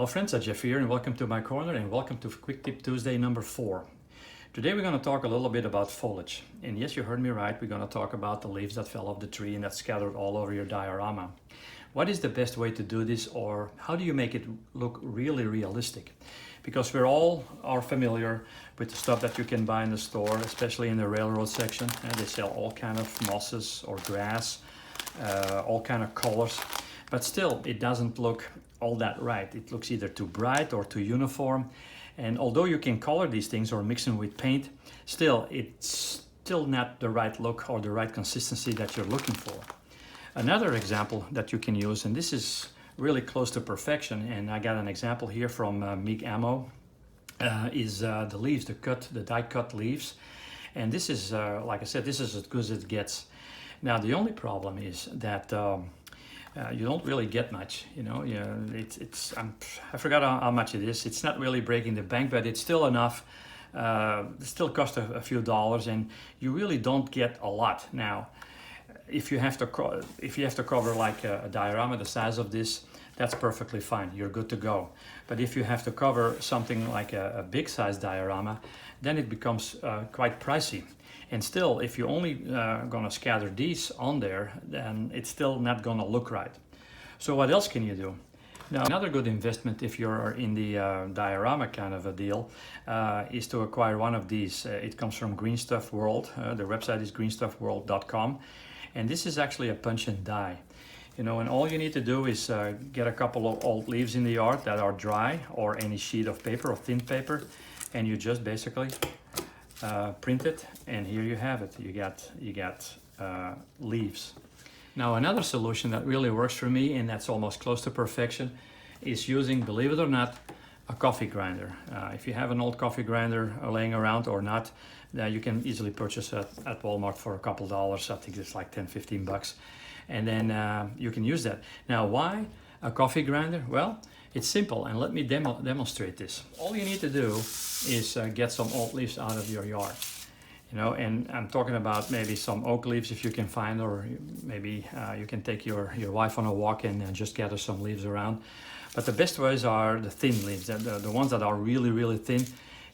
Hello friends, Jeff here and welcome to my corner and welcome to Quick Tip Tuesday number 4. Today we're going to talk a little bit about foliage. And yes, you heard me right, we're going to talk about the leaves that fell off the tree and that's scattered all over your diorama. What is the best way to do this, or how do you make it look really realistic? Because we all are familiar with the stuff that you can buy in the store, especially in the railroad section. And they sell all kind of mosses or grass, all kind of colors. But still, it doesn't look all that right. It looks either too bright or too uniform. And although you can color these things or mix them with paint, still, it's still not the right look or the right consistency that you're looking for. Another example that you can use, and this is really close to perfection, and I got an example here from Mig Ammo, is the leaves, the die-cut leaves. And this is, like I said, this is as good as it gets. Now, the only problem is that you don't really get much, you know. I forgot how much it is. It's not really breaking the bank, but it's still enough. It still costs a few dollars, and you really don't get a lot. Now, if you have to cover like a diorama the size of this, that's perfectly fine. You're good to go. But if you have to cover something like a big size diorama, then it becomes quite pricey. And still, if you're only gonna scatter these on there, then it's still not gonna look right. So what else can you do? Now, another good investment if you're in the diorama kind of a deal is to acquire one of these. It comes from Green Stuff World. The website is greenstuffworld.com. And this is actually a punch and die. You know, and all you need to do is get a couple of old leaves in the yard that are dry, or any sheet of paper or thin paper, and you just basically print it, and here you have it. You got leaves. Now, another solution that really works for me, and that's almost close to perfection, is using, believe it or not, a coffee grinder. If you have an old coffee grinder laying around or not, you can easily purchase it at Walmart for a couple dollars. I think it's like 10-15 bucks. And then you can use that. Now, why a coffee grinder? Well, it's simple, and let me demonstrate this. All you need to do is get some old leaves out of your yard. You know, and I'm talking about maybe some oak leaves if you can find, or maybe you can take your wife on a walk and just gather some leaves around. But the best ways are the thin leaves, the ones that are really, really thin.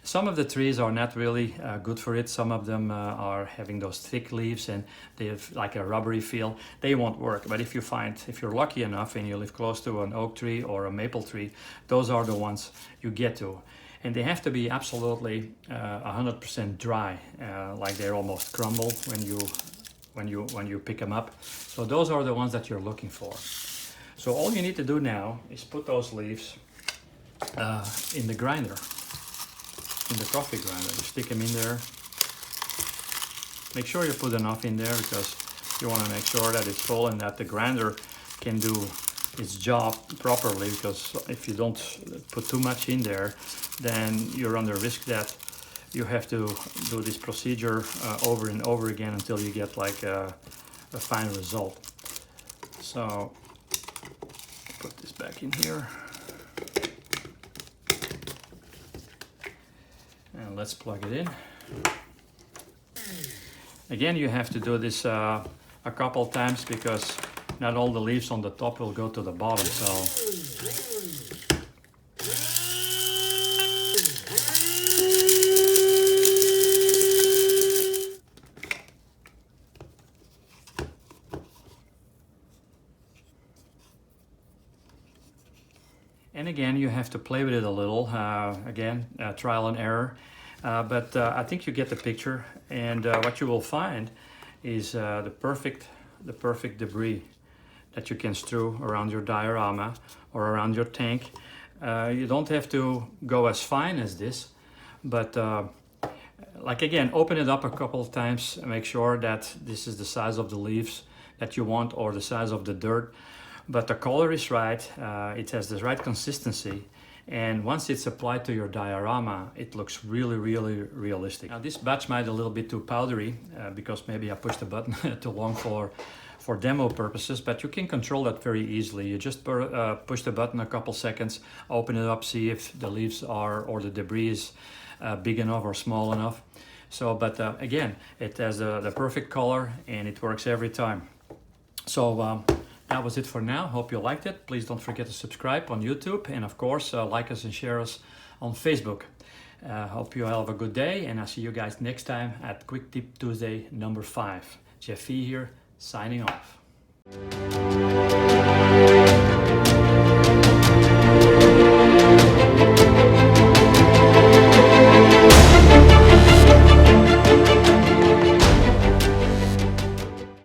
Some of the trees are not really good for it. Some of them are having those thick leaves and they have like a rubbery feel. They won't work. But if you're lucky enough and you live close to an oak tree or a maple tree, those are the ones you get to. And they have to be absolutely 100% dry, like they almost crumble when you pick them up. So those are the ones that you're looking for. So all you need to do now is put those leaves in the grinder, in the coffee grinder. You stick them in there. Make sure you put enough in there because you want to make sure that it's full and that the grinder can do its job properly, because if you don't put too much in there, then you're under risk that you have to do this procedure over and over again until you get like a fine result. So put this back in here. And let's plug it in. Again, you have to do this a couple times because not all the leaves on the top will go to the bottom. So and again, you have to play with it a little. Again, trial and error. But I think you get the picture. And what you will find is the perfect debris that you can strew around your diorama or around your tank. You don't have to go as fine as this, but like again, open it up a couple of times and make sure that this is the size of the leaves that you want or the size of the dirt. But the color is right, it has the right consistency, and once it's applied to your diorama, it looks really, really realistic. Now this batch might be a little bit too powdery because maybe I pushed the button too long for demo purposes, but you can control that very easily. You just push the button a couple seconds, open it up, see if the leaves are, or the debris is big enough or small enough. So, but again, it has the perfect color and it works every time. So that was it for now. Hope you liked it. Please don't forget to subscribe on YouTube, and of course like us and share us on Facebook. Hope you all have a good day, and I'll see you guys next time at Quick Tip Tuesday number 5. Jeff V here, signing off.